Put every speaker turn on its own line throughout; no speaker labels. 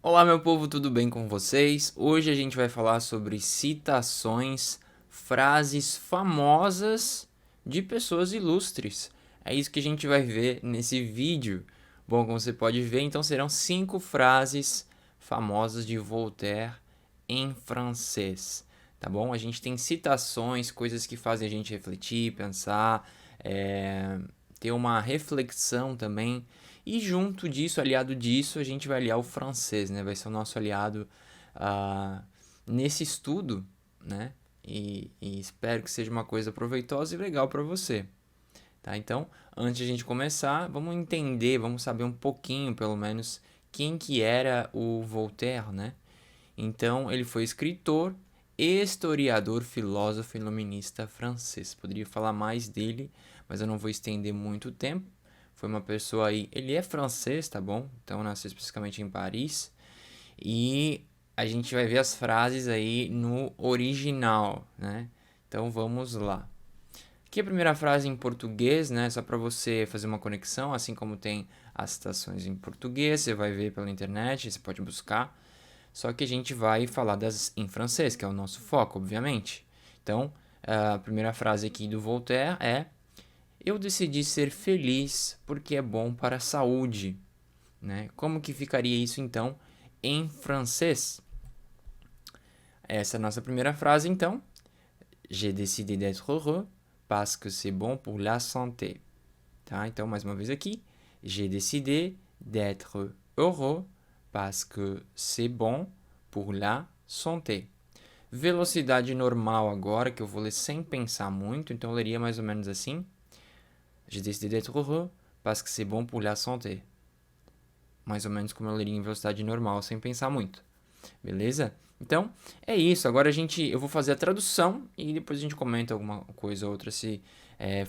Olá, meu povo, tudo bem com vocês? Hoje a gente vai falar sobre citações, frases famosas de pessoas ilustres. É isso que a gente vai ver nesse vídeo. Bom, como você pode ver, então serão 5 frases famosas de Voltaire em francês, tá bom? A gente tem citações, coisas que fazem a gente refletir, pensar, ter uma reflexão também. E junto disso, aliado disso, a gente vai aliar o francês, né? Vai ser o nosso aliado ah, nesse estudo, né? E espero que seja uma coisa proveitosa e legal para você, tá? Então, antes de a gente começar, vamos entender, vamos saber um pouquinho, pelo menos, quem que era o Voltaire, né? Então, ele foi escritor, historiador, filósofo e iluminista francês. Poderia falar mais dele, mas eu não vou estender muito tempo. Foi uma pessoa aí. Ele é francês, tá bom? Então, nasceu especificamente em Paris. E a gente vai ver as frases aí no original, né? Então, vamos lá. Aqui a primeira frase em português, né? Só para você fazer uma conexão, assim como tem as citações em português, você vai ver pela internet, você pode buscar. Só que a gente vai falar das em francês, que é o nosso foco, obviamente. Então, a primeira frase aqui do Voltaire é: Eu decidi ser feliz porque é bom para a saúde. Né? Como que ficaria isso então em francês? Essa é a nossa primeira frase, então. J'ai décidé d'être heureux parce que c'est bon pour la santé. Tá? Então, mais uma vez aqui. J'ai décidé d'être heureux parce que c'est bon pour la santé. Velocidade normal agora, que eu vou ler sem pensar muito, então eu leria mais ou menos assim. J'ai décidé d'être heureux parce que c'est bon pour la santé. Mais ou menos como eu leria em velocidade normal, sem pensar muito. Beleza? Então, é isso. Agora eu vou fazer a tradução e depois a gente comenta alguma coisa ou outra se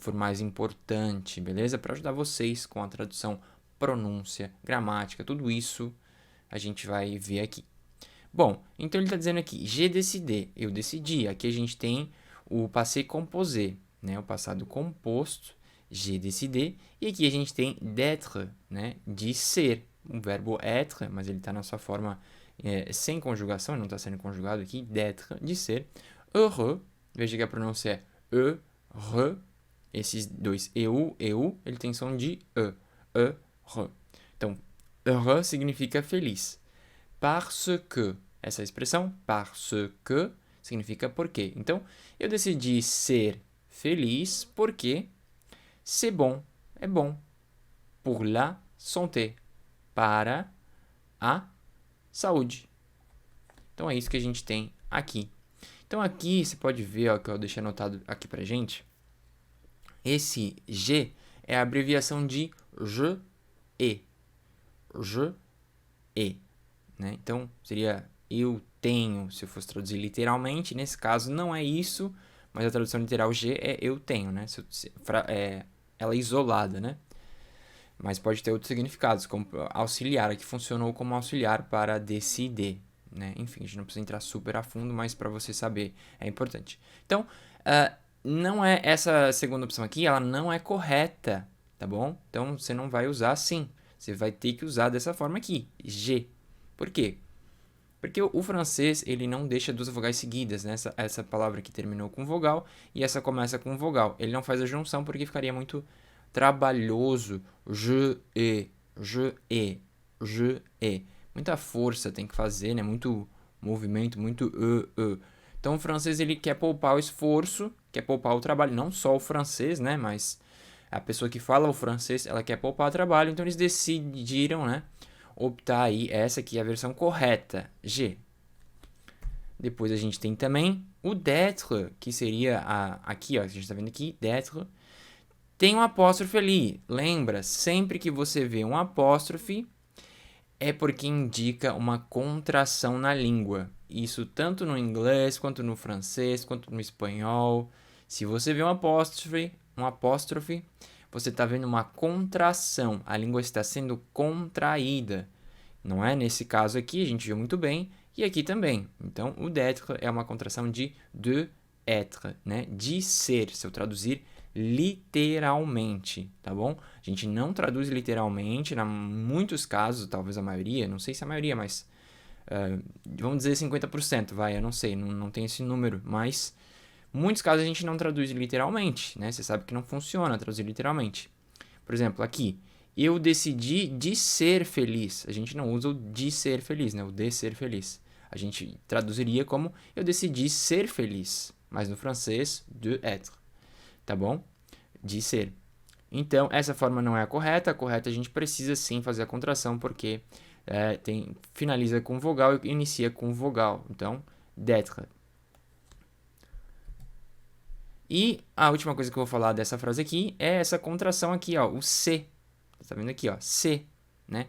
for mais importante, beleza? Para ajudar vocês com a tradução, pronúncia, gramática, tudo isso a gente vai ver aqui. Bom, então ele está dizendo aqui, j'ai décidé, eu decidi. Aqui a gente tem o passé composé, né? O passado composto, j'ai décidé. E aqui a gente tem d'être, né? De ser. O verbo être, mas ele está na sua forma sem conjugação, não está sendo conjugado aqui, d'être, de ser. Heureux, veja que a pronúncia é heureux. Esses dois eu, ele tem som de heureux. Então, heureux significa feliz. Parce que, essa expressão, parce que, significa porque. Então, eu decidi ser feliz porque c'est bon, é bom. Pour la santé, para a saúde. Então, é isso que a gente tem aqui. Então, aqui você pode ver, ó, que eu deixei anotado aqui pra gente. Esse G é a abreviação de je et. Je et. Né? Então, seria eu tenho, se eu fosse traduzir literalmente. Nesse caso, não é isso, mas a tradução literal G é eu tenho, né? Ela é isolada, né? Mas pode ter outros significados, como auxiliar, que funcionou como auxiliar para decidir, né? Enfim, a gente não precisa entrar super a fundo, mas para você saber é importante. Então, não é essa segunda opção aqui, ela não é correta, tá bom? Então, você não vai usar assim. Você vai ter que usar dessa forma aqui, G. Por quê? Porque o francês, ele não deixa duas vogais seguidas, né? Essa palavra que terminou com vogal e essa começa com vogal. Ele não faz a junção porque ficaria muito trabalhoso. Je et, je et, je et. Muita força tem que fazer, né? Muito movimento, muito e. Então o francês, ele quer poupar o esforço, quer poupar o trabalho. Não só o francês, né? Mas a pessoa que fala o francês, ela quer poupar o trabalho. Então eles decidiram, né? Optar aí, essa aqui é a versão correta, G. Depois a gente tem também o d'être, que seria aqui, ó, que a gente está vendo aqui, d'être. Tem um apóstrofe ali. Lembra, sempre que você vê um apóstrofe, é porque indica uma contração na língua. Isso tanto no inglês, quanto no francês, quanto no espanhol. Se você vê um apóstrofe, você está vendo uma contração. A língua está sendo contraída. Não é? Nesse caso aqui, a gente viu muito bem. E aqui também. Então, o d'être é uma contração de être, né? De ser, se eu traduzir literalmente, tá bom? A gente não traduz literalmente, em muitos casos, talvez a maioria, não sei se a maioria, mas Vamos dizer 50%, vai, eu não sei, não tem esse número, mas muitos casos a gente não traduz literalmente, né? Você sabe que não funciona traduzir literalmente. Por exemplo, aqui, eu decidi de ser feliz. A gente não usa o de ser feliz, né? O de ser feliz. A gente traduziria como eu decidi ser feliz, mas no francês, de être, tá bom? De ser. Então, essa forma não é a correta a gente precisa sim fazer a contração, porque finaliza com vogal e inicia com vogal. Então, d'être. E a última coisa que eu vou falar dessa frase aqui é essa contração aqui, ó, o C. Tá vendo aqui, ó, C, né?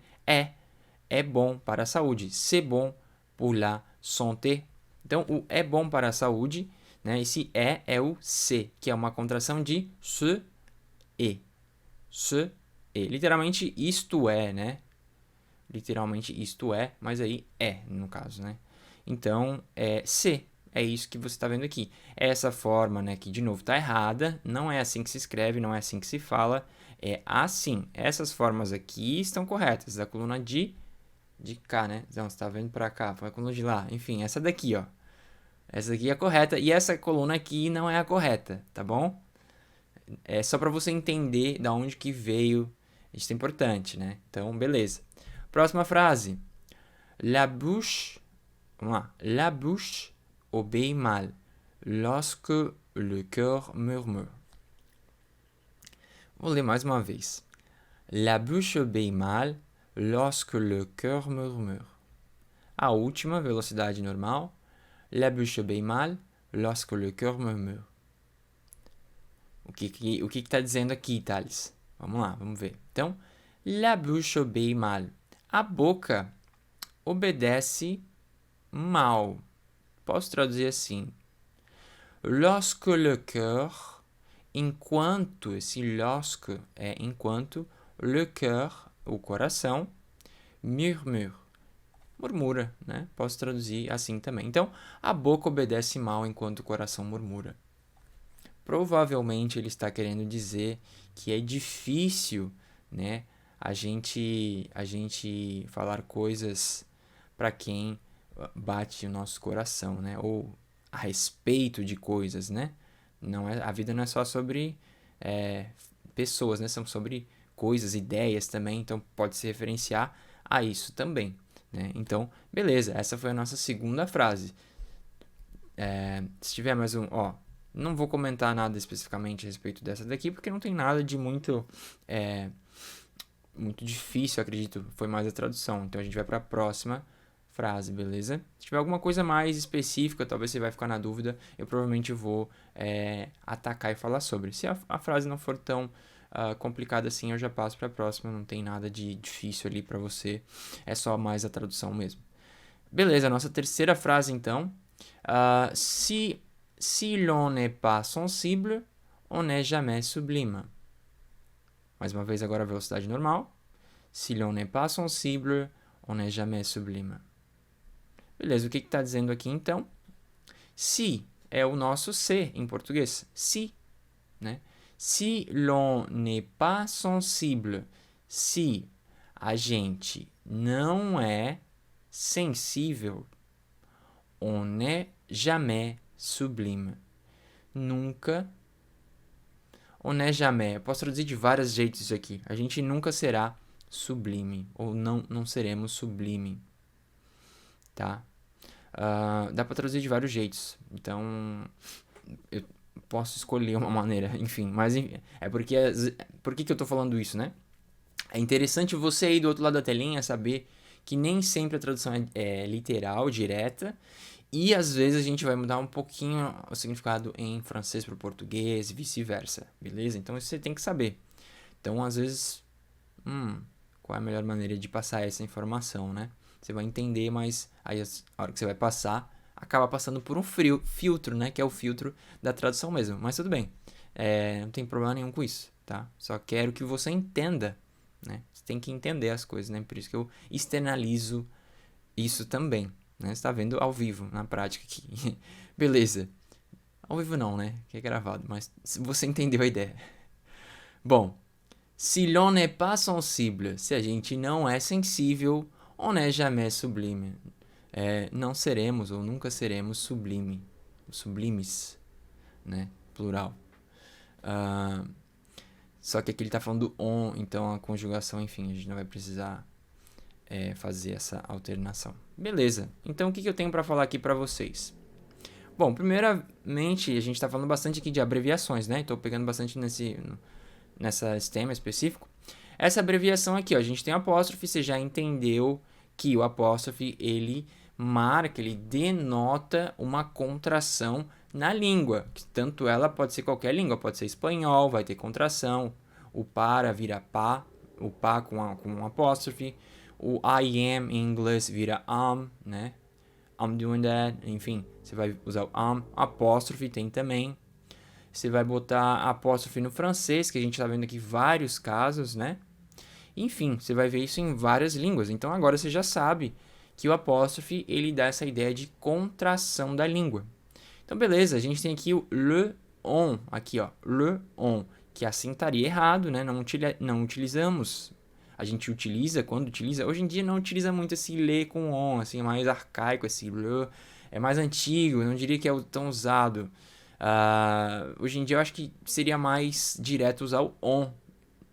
É bom para a saúde. C'est bon pour la santé. Então, o é bom para a saúde, né? Esse é o C, que é uma contração de ce et. Ce et. Literalmente, isto é, né? Literalmente, isto é, mas aí é, no caso, né? Então, C. É isso que você está vendo aqui. Essa forma, né, que de novo está errada, não é assim que se escreve, não é assim que se fala, é assim. Essas formas aqui estão corretas, da coluna de cá, né? Então, você está vendo para cá, foi a coluna de lá. Enfim, essa daqui, ó. Essa aqui é a correta e essa coluna aqui não é a correta, tá bom? É só para você entender da onde que veio. Isso é importante, né? Então, beleza. Próxima frase. La bouche, vamos lá. La bouche obéit mal lorsque le cœur murmure. Vou ler mais uma vez. La bouche obéit mal lorsque le cœur murmure. A última, velocidade normal. La bouche obéit mal lorsque le cœur murmure. O que está dizendo aqui, Thales? Vamos lá, vamos ver. Então, la bouche obéit mal. A boca obedece mal. Posso traduzir assim. Lorsque le cœur, enquanto, esse lorsque é enquanto, le cœur, o coração, murmure, murmura, né? Posso traduzir assim também. Então, a boca obedece mal enquanto o coração murmura. Provavelmente ele está querendo dizer que é difícil, né, a gente falar coisas para quem bate o nosso coração, né, ou a respeito de coisas, né? Não é, a vida não é só sobre pessoas, né? São sobre coisas, ideias também, então pode se referenciar a isso também, né? Então, beleza, essa foi a nossa segunda frase. Se tiver mais não vou comentar nada especificamente a respeito dessa daqui, porque não tem nada de muito muito difícil, acredito. Foi mais a tradução. Então a gente vai para a próxima frase, beleza? Se tiver alguma coisa mais específica, talvez você vai ficar na dúvida, eu provavelmente vou atacar e falar sobre. Se a frase não for tão complicada assim, eu já passo para a próxima. Não tem nada de difícil ali para você. É só mais a tradução mesmo. Beleza, nossa terceira frase então. Si l'on n'est pas sensible, on n'est jamais sublime. Mais uma vez agora a velocidade normal. Si l'on n'est pas sensible, on n'est jamais sublime. Beleza, o que está dizendo aqui então? Si é o nosso se em português. Si, né? Si l'on n'est pas sensible, se a gente não é sensível, on n'est jamais sublime. Nunca. On n'est jamais. Eu posso traduzir de vários jeitos isso aqui. A gente nunca será sublime. Ou não seremos sublime. Tá? Dá pra traduzir de vários jeitos. Então, eu posso escolher uma maneira. Enfim, mas é porque... Por que eu tô falando isso, né? É interessante você aí do outro lado da telinha saber que nem sempre a tradução é literal, direta. E às vezes a gente vai mudar um pouquinho o significado em francês para o português e vice-versa, beleza? Então isso você tem que saber. Então às vezes, qual é a melhor maneira de passar essa informação, né? Você vai entender, mas aí a hora que você vai passar, acaba passando por um filtro, né? Que é o filtro da tradução mesmo. Mas tudo bem, não tem problema nenhum com isso, tá? Só quero que você entenda, né? Você tem que entender as coisas, né? Por isso que eu externalizo isso também. Né? Você está vendo ao vivo, na prática aqui. Beleza. Ao vivo não, né? Que é gravado, mas você entendeu a ideia. Bom, si l'on n'est pas sensible, se a gente não é sensível, on n'est jamais sublime. não seremos ou nunca seremos sublimes, né? Plural. Só que aqui ele tá falando do on, então a conjugação, enfim, a gente não vai precisar fazer essa alternação. Beleza, então o que eu tenho para falar aqui para vocês? Bom, primeiramente, a gente está falando bastante aqui de abreviações, né? Estou pegando bastante nesse tema específico. Essa abreviação aqui, ó, a gente tem apóstrofe, você já entendeu que o apóstrofe, ele marca, ele denota uma contração na língua. Tanto ela pode ser qualquer língua, pode ser espanhol, vai ter contração. O para vira pá, o pá com um apóstrofe. O I am em inglês vira né? I'm doing that, enfim, você vai usar o apóstrofe tem também. Você vai botar apóstrofe no francês, que a gente está vendo aqui vários casos, né? Enfim, você vai ver isso em várias línguas. Então agora você já sabe que o apóstrofe ele dá essa ideia de contração da língua. Então beleza, a gente tem aqui o le on, aqui ó, le on, que assim estaria errado, né? Não utilizamos. A gente utiliza, quando utiliza, hoje em dia não utiliza muito esse le com on, assim, é mais arcaico, esse le, é mais antigo, eu não diria que é tão usado. Hoje em dia eu acho que seria mais direto usar o on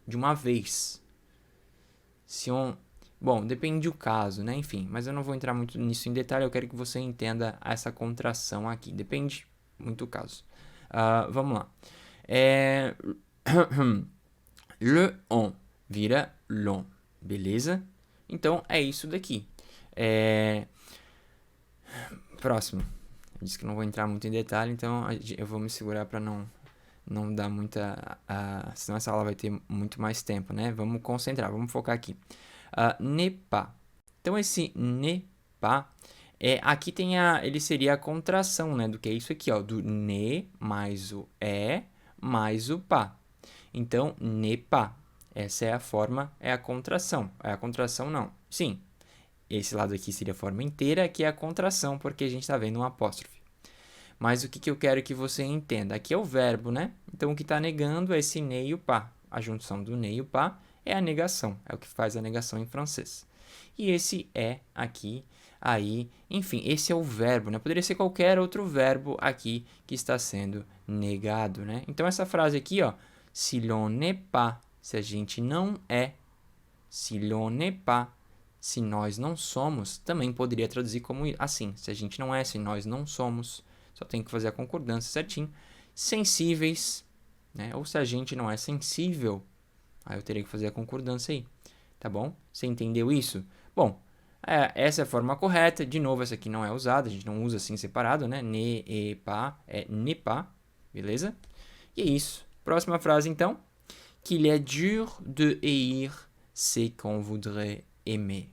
de uma vez. Se on... Bom, depende do caso, né? Enfim, mas eu não vou entrar muito nisso em detalhe, eu quero que você entenda essa contração aqui. Depende muito do caso. Vamos lá. Le on vira l'on, beleza? Então é isso daqui. Próximo. Eu disse que não vou entrar muito em detalhe, então eu vou me segurar para não dar muita... senão essa aula vai ter muito mais tempo, né? Vamos concentrar, vamos focar aqui. Ne pas. Então esse ne pas, aqui tem ele seria a contração, né? Do que é isso aqui, ó. Do ne mais o mais o pas. Então, ne pas. Essa é a forma, é a contração. É a contração não. Sim, esse lado aqui seria a forma inteira, que é a contração, porque a gente está vendo um apóstrofe. Mas o que eu quero que você entenda? Aqui é o verbo, né? Então, o que está negando é esse ne e o pas. A junção do ne e o pas é a negação. É o que faz a negação em francês. E esse aqui, aí, enfim, esse é o verbo, né? Poderia ser qualquer outro verbo aqui que está sendo negado, né? Então, essa frase aqui, ó, si l'on n'est pas, se a gente não é, si l'on n'est pas, se nós não somos, também poderia traduzir como assim, se a gente não é, se nós não somos, só tem que fazer a concordância certinho, sensíveis, né? Ou se a gente não é sensível, aí eu teria que fazer a concordância aí, tá bom? Você entendeu isso? Bom, essa é a forma correta, de novo, essa aqui não é usada, a gente não usa assim separado, né? Ne e pas, é ne pas, beleza? E é isso. Próxima frase, então. Qu'il est dur de haïr ce qu'on voudrait aimer.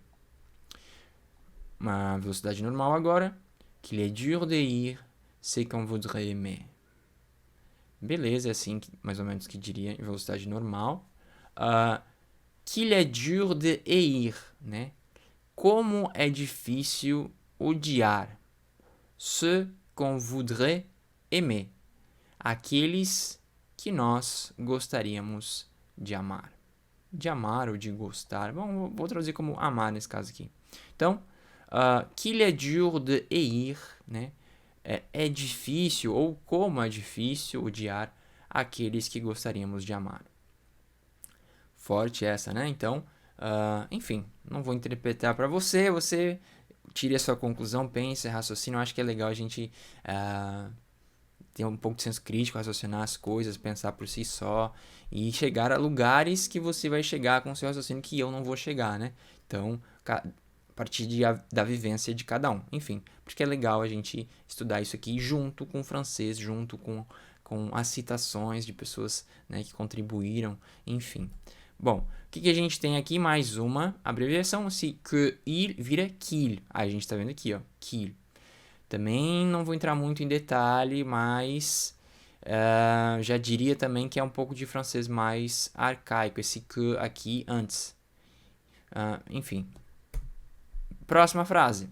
Uma velocidade normal agora. Qu'il est dur de haïr ce qu'on voudrait aimer. Beleza, é assim mais ou menos que diria em velocidade normal. Qu'il est dur de haïr, né? Como é difícil odiar. Ce qu'on voudrait aimer. Aqueles que nós gostaríamos de amar. De amar ou de gostar. Bom, vou traduzir como amar nesse caso aqui. Então, qu'il est dur de haïr, né? É difícil, ou como é difícil odiar aqueles que gostaríamos de amar. Forte essa, né? Então, enfim, não vou interpretar para você. Você tire a sua conclusão, pense, raciocine. Eu acho que é legal a gente... ter um pouco de senso crítico, raciocinar as coisas, pensar por si só e chegar a lugares que você vai chegar com o seu raciocínio que eu não vou chegar, né? Então, a partir da vivência de cada um. Enfim, porque é legal a gente estudar isso aqui junto com o francês, junto com as citações de pessoas, né, que contribuíram, enfim. Bom, o que a gente tem aqui? Mais uma abreviação, se que il vira qu'il. Aí a gente está vendo aqui, ó, qu'il. Também não vou entrar muito em detalhe, mas já diria também que é um pouco de francês mais arcaico, esse que aqui antes. Enfim. Próxima frase.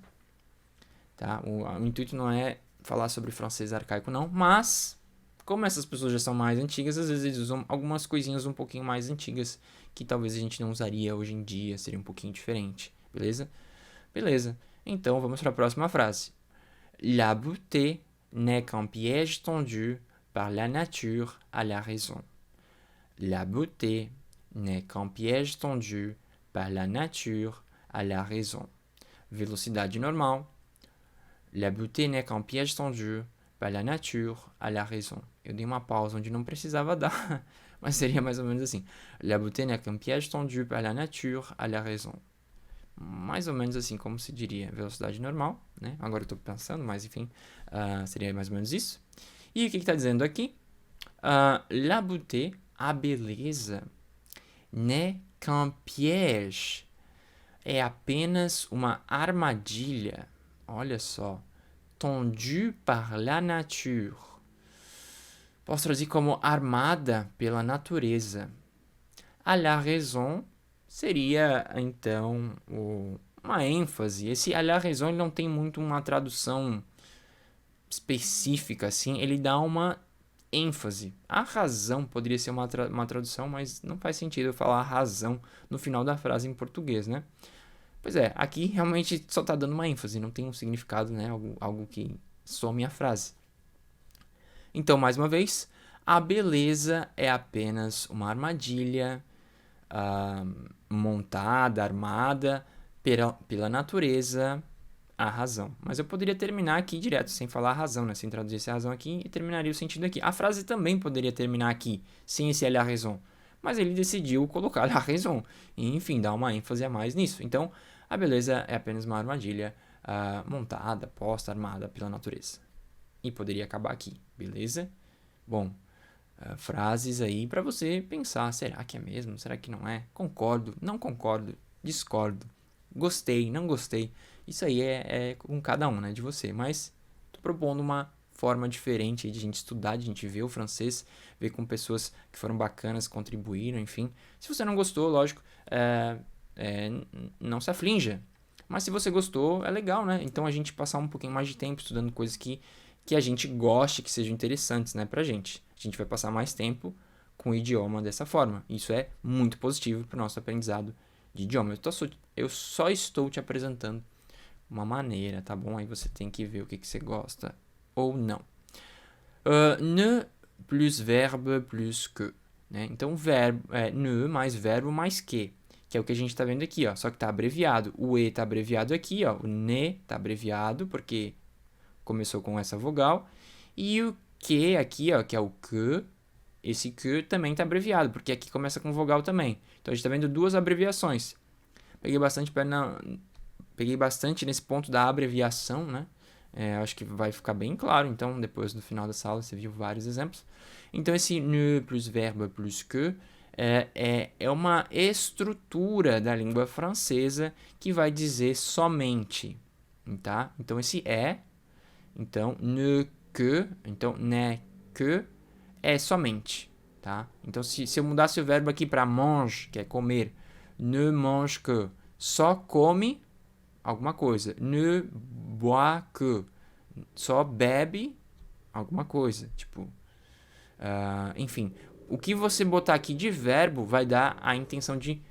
Tá? O intuito não é falar sobre francês arcaico, não, mas como essas pessoas já são mais antigas, às vezes eles usam algumas coisinhas um pouquinho mais antigas que talvez a gente não usaria hoje em dia, seria um pouquinho diferente, beleza? Beleza. Então, vamos para a próxima frase. La beauté n'est qu'un piège tendu par la nature à la raison. La beauté n'est qu'un piège tendu par la nature à la raison. Velocidade normal. La beauté n'est qu'un piège tendu par la nature à la raison. Eu dei uma pausa onde não precisava dar, mas seria mais ou menos assim. La beauté n'est qu'un piège tendu par la nature à la raison. Mais ou menos assim como se diria velocidade normal, né? Agora eu estou pensando, mas enfim, seria mais ou menos isso. E o que está dizendo aqui? La beauté, a beleza, n'est qu'un piège. É apenas uma armadilha. Olha só. Tendu par la nature. Posso traduzir como armada pela natureza. À la raison seria, então, uma ênfase. Esse à la raison ele não tem muito uma tradução específica, assim. Ele dá uma ênfase. A razão poderia ser uma tradução, mas não faz sentido eu falar razão no final da frase em português, né? Pois é, aqui realmente só está dando uma ênfase, não tem um significado, né? Algo que some a frase. Então, mais uma vez, a beleza é apenas uma armadilha montada, armada pela natureza, a razão. Mas eu poderia terminar aqui direto, sem falar a razão, né? Sem traduzir essa razão aqui e terminaria o sentido aqui. A frase também poderia terminar aqui, sem esse la raison. Mas ele decidiu colocar la raison. E, enfim, dar uma ênfase a mais nisso. Então, a beleza é apenas uma armadilha montada, posta, armada pela natureza. E poderia acabar aqui, beleza? Bom, frases aí para você pensar. Será que é mesmo? Será que não é? Concordo, não concordo, discordo. Gostei, não gostei. Isso aí é com cada um, né, de você. Mas tô propondo uma forma diferente de a gente estudar, de a gente ver o francês, ver com pessoas que foram bacanas, contribuíram, enfim. Se você não gostou, lógico, não se aflinja. Mas se você gostou, é legal, né? Então a gente passar um pouquinho mais de tempo estudando coisas que a gente goste, que sejam interessantes, né, pra gente. A gente vai passar mais tempo com o idioma dessa forma. Isso é muito positivo para o nosso aprendizado de idioma. Eu só estou te apresentando uma maneira, tá bom? Aí você tem que ver o que você gosta ou não. Ne plus verbe plus que. Né? Então, verbo ne mais verbo mais que é o que a gente está vendo aqui, ó. Só que está abreviado. O e está abreviado aqui, ó. O ne está abreviado porque começou com essa vogal. E o que aqui, ó, que é o que, esse que também está abreviado, porque aqui começa com vogal também. Então a gente está vendo duas abreviações. Peguei bastante nesse ponto da abreviação, né? Acho que vai ficar bem claro, então, depois no final dessa aula você viu vários exemplos. Então, esse ne plus verbe plus que é uma estrutura da língua francesa que vai dizer somente, tá? Então, esse então, ne que, então, ne que é somente, tá? Então, se eu mudasse o verbo aqui para mange, que é comer, ne mange que, só come alguma coisa. Ne bois que, só bebe alguma coisa. Tipo, enfim, o que você botar aqui de verbo vai dar a intenção de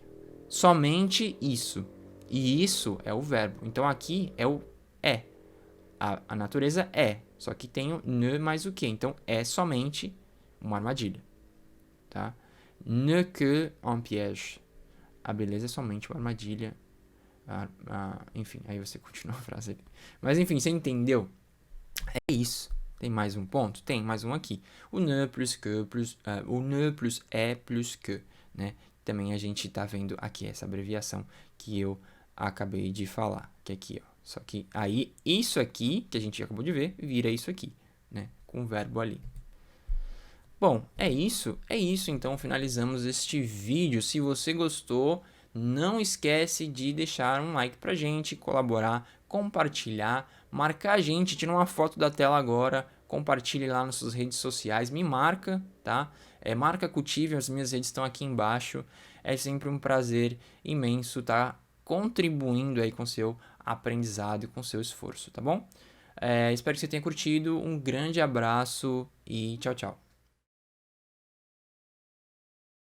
somente isso. E isso é o verbo. Então aqui é o é. A natureza é. Só que tem o ne mais o que. Então é somente uma armadilha. Tá? Ne que un piège. A beleza é somente uma armadilha. Enfim, aí você continua a frase ali. Mas enfim, você entendeu? É isso. Tem mais um ponto? Tem mais um aqui. O ne plus que, o ne plus é plus que, né? Também a gente tá vendo aqui essa abreviação que eu acabei de falar, que é aqui, ó. Só que aí, isso aqui, que a gente acabou de ver, vira isso aqui, né? Com o verbo ali. Bom, é isso. Então finalizamos este vídeo. Se você gostou, não esquece de deixar um like pra gente, colaborar, compartilhar, marcar a gente, tira uma foto da tela agora, compartilhe lá nas suas redes sociais, me marca, tá? Marca Cultive, as minhas redes estão aqui embaixo. É sempre um prazer imenso estar contribuindo aí com seu aprendizado e com seu esforço, tá bom? Espero que você tenha curtido, um grande abraço e tchau, tchau.